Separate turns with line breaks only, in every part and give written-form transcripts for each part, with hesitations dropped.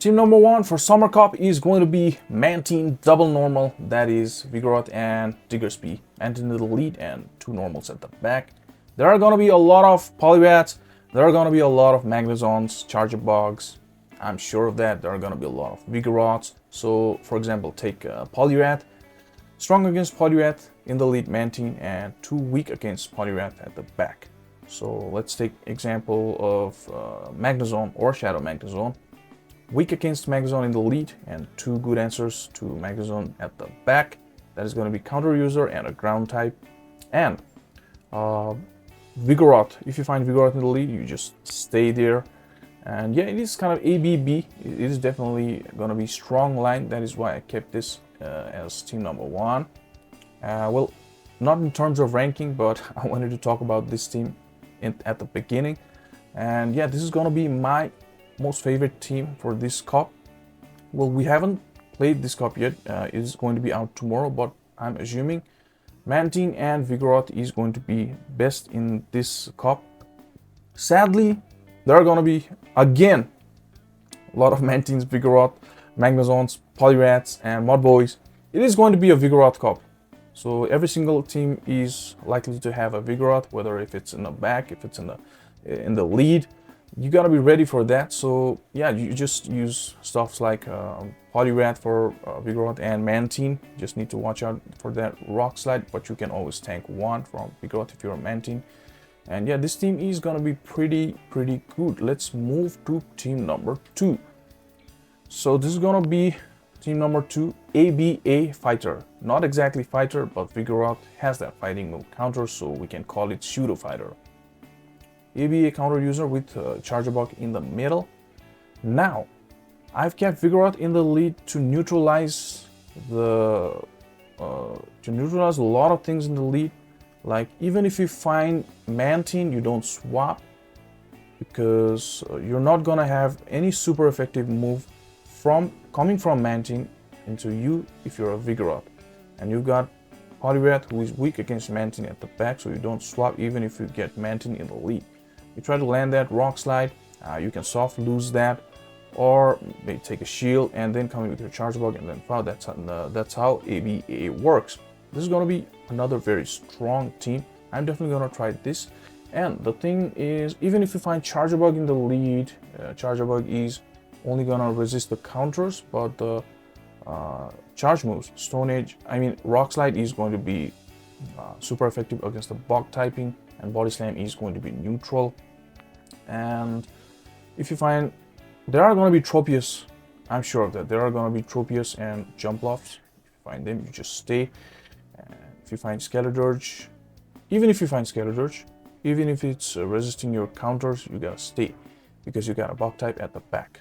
team number 1 for Summer Cup is going to be Mantine double normal. That is Vigoroth and Diggersby. Mantine in the lead and 2 normals at the back. There are going to be a lot of Poliwraths. There are going to be a lot of Magnezons, Charjabug's. I'm sure of that. There are going to be a lot of Vigoroths. So, for example, take Poliwrath. Strong against Poliwrath in the lead Mantine and 2 weak against Poliwrath at the back. So let's take example of Magnezone or Shadow Magnezone. Weak against Magnezone in the lead and 2 good answers to Magnezone at the back. That is going to be Counter User and a Ground type. And Vigoroth. If you find Vigoroth in the lead, you just stay there. And yeah, it is kind of ABB. It is definitely going to be strong line. That is why I kept this as team number 1. Well, not in terms of ranking, but I wanted to talk about this team at the beginning. And yeah, this is going to be my most favorite team for this cup. Well, we haven't played this cup yet. It is going to be out tomorrow, but I'm assuming Mantine and Vigoroth is going to be best in this cup. Sadly, there are going to be, again, a lot of Mantines, Vigoroth, Magnezons, Poliwraths, and Mudboys. It is going to be a Vigoroth cup. So every single team is likely to have a Vigoroth, whether if it's in the back, if it's in the lead. You gotta be ready for that. So yeah, you just use stuff like Poliwrath for Vigoroth and Mantine. Just need to watch out for that Rock Slide, but you can always tank 1 from Vigoroth if you're a Mantine. And yeah, this team is gonna be pretty good. Let's move to team number 2. So this is gonna be team number 2, ABA Fighter. Not exactly fighter, but Vigoroth has that fighting move counter, so we can call it pseudo fighter. ABA counter user with Charjabug in the middle. Now, I've kept Vigoroth in the lead to neutralize a lot of things in the lead. Like, even if you find Mantine, you don't swap, because you're not gonna have any super effective move coming from Mantine into you if you're a Vigoroth. And you've got Poliwrath, who is weak against Mantine at the back, so you don't swap even if you get Mantine in the lead. You try to land that Rock Slide, you can soft lose that, or maybe take a shield and then come in with your Charjabug and then foul. That's how ABA works. This is going to be another very strong team. I'm definitely going to try this. And the thing is, even if you find Charjabug in the lead, Charjabug is only going to resist the counters, but the charge moves, Rock Slide is going to be super effective against the bug typing, and Body Slam is going to be neutral. And if you find there are going to be Tropius, I'm sure of that. There are going to be Tropius and Jumplofts. If you find them, you just stay. And if you find Skeledirge, even if it's resisting your counters, you gotta stay, because you got a bug type at the back.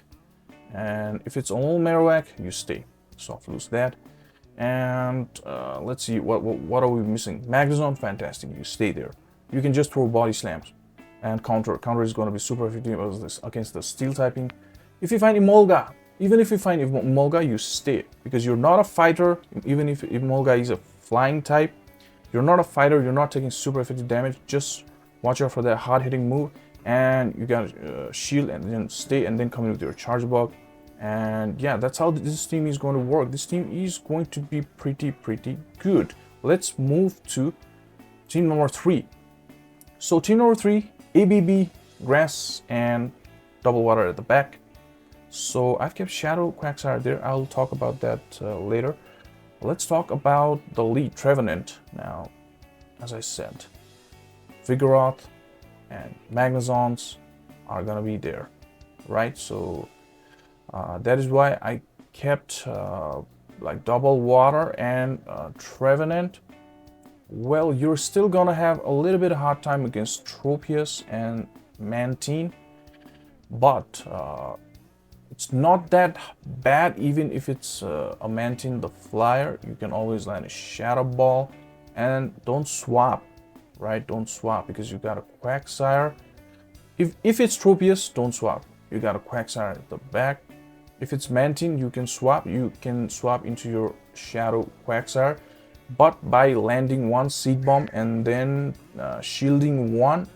And if it's all Marowak, you stay. Soft lose that. And let's see, what are we missing? Magnezone, fantastic, you stay there. You can just throw Body Slams and counter. Counter is going to be super effective against the Steel typing. If you find Emolga, even if you find Emolga, you stay, because you're not a fighter. Even if Emolga is a flying type, you're not a fighter, you're not taking super effective damage. Just watch out for that hard hitting move, and you got shield and then stay, and then come in with your Charjabug. And yeah, that's how this team is going to work. This team is going to be pretty good. Let's move to team number 3. So team number 3, ABB, Grass, and Double Water at the back. So I've kept Shadow Quagsire there. I'll talk about that later. Let's talk about the lead, Trevenant. Now, as I said, Vigoroth and Magnezons are gonna be there, right? So that is why I kept like Double Water and Trevenant. Well, you're still gonna have a little bit of hard time against Tropius and Mantine, but it's not that bad. Even if it's a Mantine the Flyer, you can always land a Shadow Ball, and don't swap, right? Don't swap, because you got a Quagsire. If it's Tropius, don't swap. You got a Quagsire at the back. If it's Mantine, you can swap. You can swap into your Shadow Quagsire, but by landing 1 Seed Bomb and then shielding 1,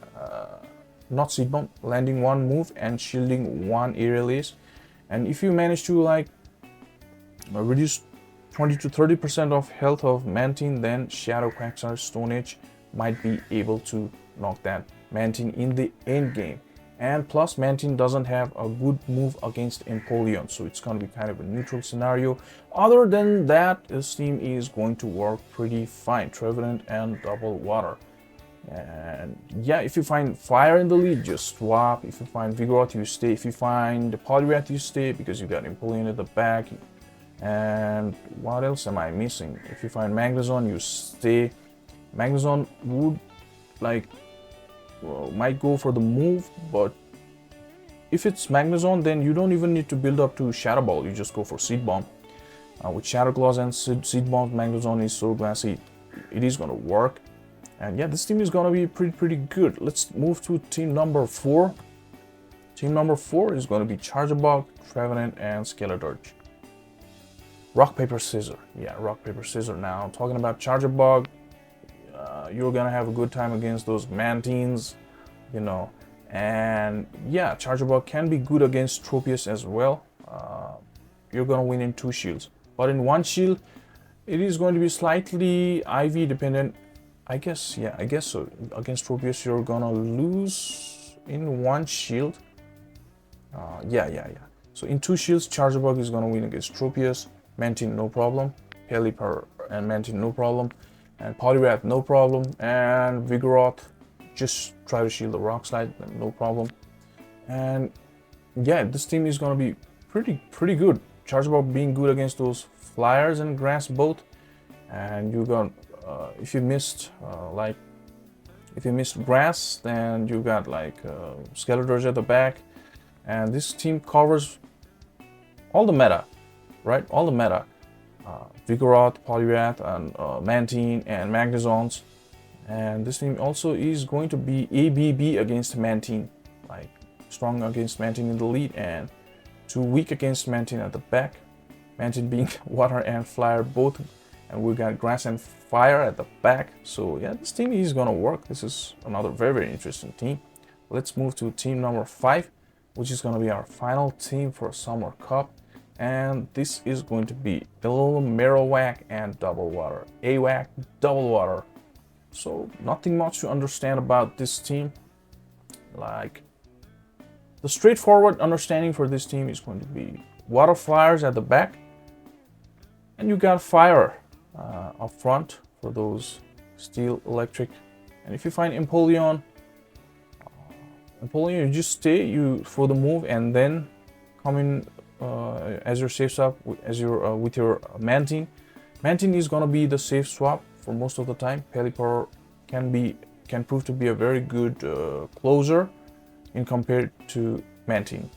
not Seed Bomb, landing 1 move and shielding 1 Aerial Ace, And if you manage to like reduce 20 to 30% of health of Mantine, then Shadow Quagsire Stone Edge might be able to knock that Mantine in the end game. And plus, Mantine doesn't have a good move against Empoleon, so it's going to be kind of a neutral scenario. Other than that, this team is going to work pretty fine. Trevenant and Double Water. And yeah, if you find Fire in the lead, just swap. If you find Vigoroth, you stay. If you find the Poliwrath, you stay because you got Empoleon at the back. And what else am I missing? If you find Magnezone, you stay. Magnezone would like might go for the move, but if it's Magnezone, then you don't even need to build up to Shadow Ball. You just go for Seed Bomb. With Shadow Claws and Seed Bomb, Magnezone is so glassy, it is gonna work. And yeah, this team is gonna be pretty good. Let's move to team number 4. Team number 4 is gonna be Charjabug, Trevenant, and Skeletorch. Rock, paper, scissors. Yeah, rock, paper, scissors. Now, talking about Charjabug, you're gonna have a good time against those Mantines, you know. And yeah, Charjabug can be good against Tropius as well. You're gonna win in 2 shields, but in 1 shield, it is going to be slightly IV dependent. I guess so. Against Tropius, you're gonna lose in 1 shield. Yeah. So in 2 shields, Charjabug is gonna win against Tropius. Mantine, no problem. Pelipper and Mantine, no problem. And Poliwrath, no problem. And Vigoroth, just try to shield the Rock Slide, no problem. And yeah, this team is gonna be pretty good. Charjabug being good against those Flyers and Grass both. And you got if you missed Grass, then you got like Skeletorch at the back. And this team covers all the meta, right? All the meta. Vigoroth, Poliwrath, and Mantine, and Magnezones. And this team also is going to be ABB against Mantine. Like, strong against Mantine in the lead, and too weak against Mantine at the back. Mantine being Water and Flyer both. And we got Grass and Fire at the back. So yeah, this team is gonna work. This is another very interesting team. Let's move to team number 5, which is gonna be our final team for Summer Cup. And this is going to be Alolan Marowak and Double Water. AWAC, Double Water. So nothing much to understand about this team. Like, the straightforward understanding for this team is going to be Water Flyers at the back. And you got Fire up front for those Steel, Electric. And if you find Empoleon, you just stay for the move and then come in as your safe swap with your Mantine. Mantine is gonna be the safe swap for most of the time. Pelipper can prove to be a very good closer in compared to Mantine.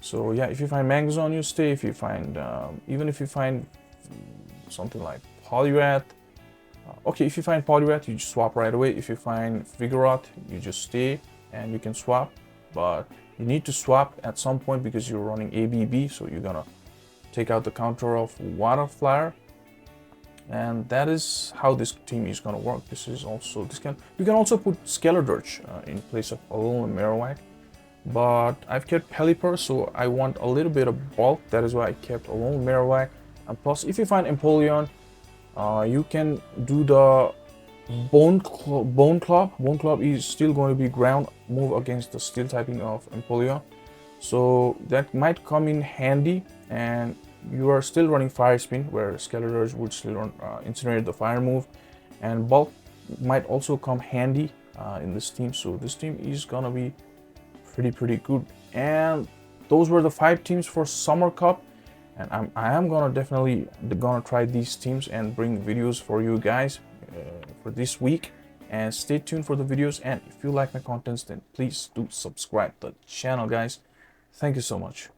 So yeah, if you find Magnezone, you stay. If you find even if you find something like Poliwrath, okay, if you find Poliwrath, you just swap right away. If you find Vigoroth, you just stay and you can swap, but you need to swap at some point because you're running ABB, so you're gonna take out the counter of Water Flyer, and that is how this team is gonna work. You can also put Skeletorch in place of Alolan Marowak, but I've kept Pelipper, so I want a little bit of bulk. That is why I kept Alolan Marowak. And plus, if you find Empoleon, you can do the Bone Club. Bone Club is still going to be ground move against the Steel typing of Empoleon, so that might come in handy. And you are still running Fire Spin, where Skeletorch would still run Incinerate, the fire move, and Bulk might also come handy in this team. So this team is gonna be pretty good. And those were the 5 teams for Summer Cup. And I am definitely gonna try these teams and bring videos for you guys for this week. And stay tuned for the videos. And if you like my contents, then please do subscribe to the channel, guys. Thank you so much.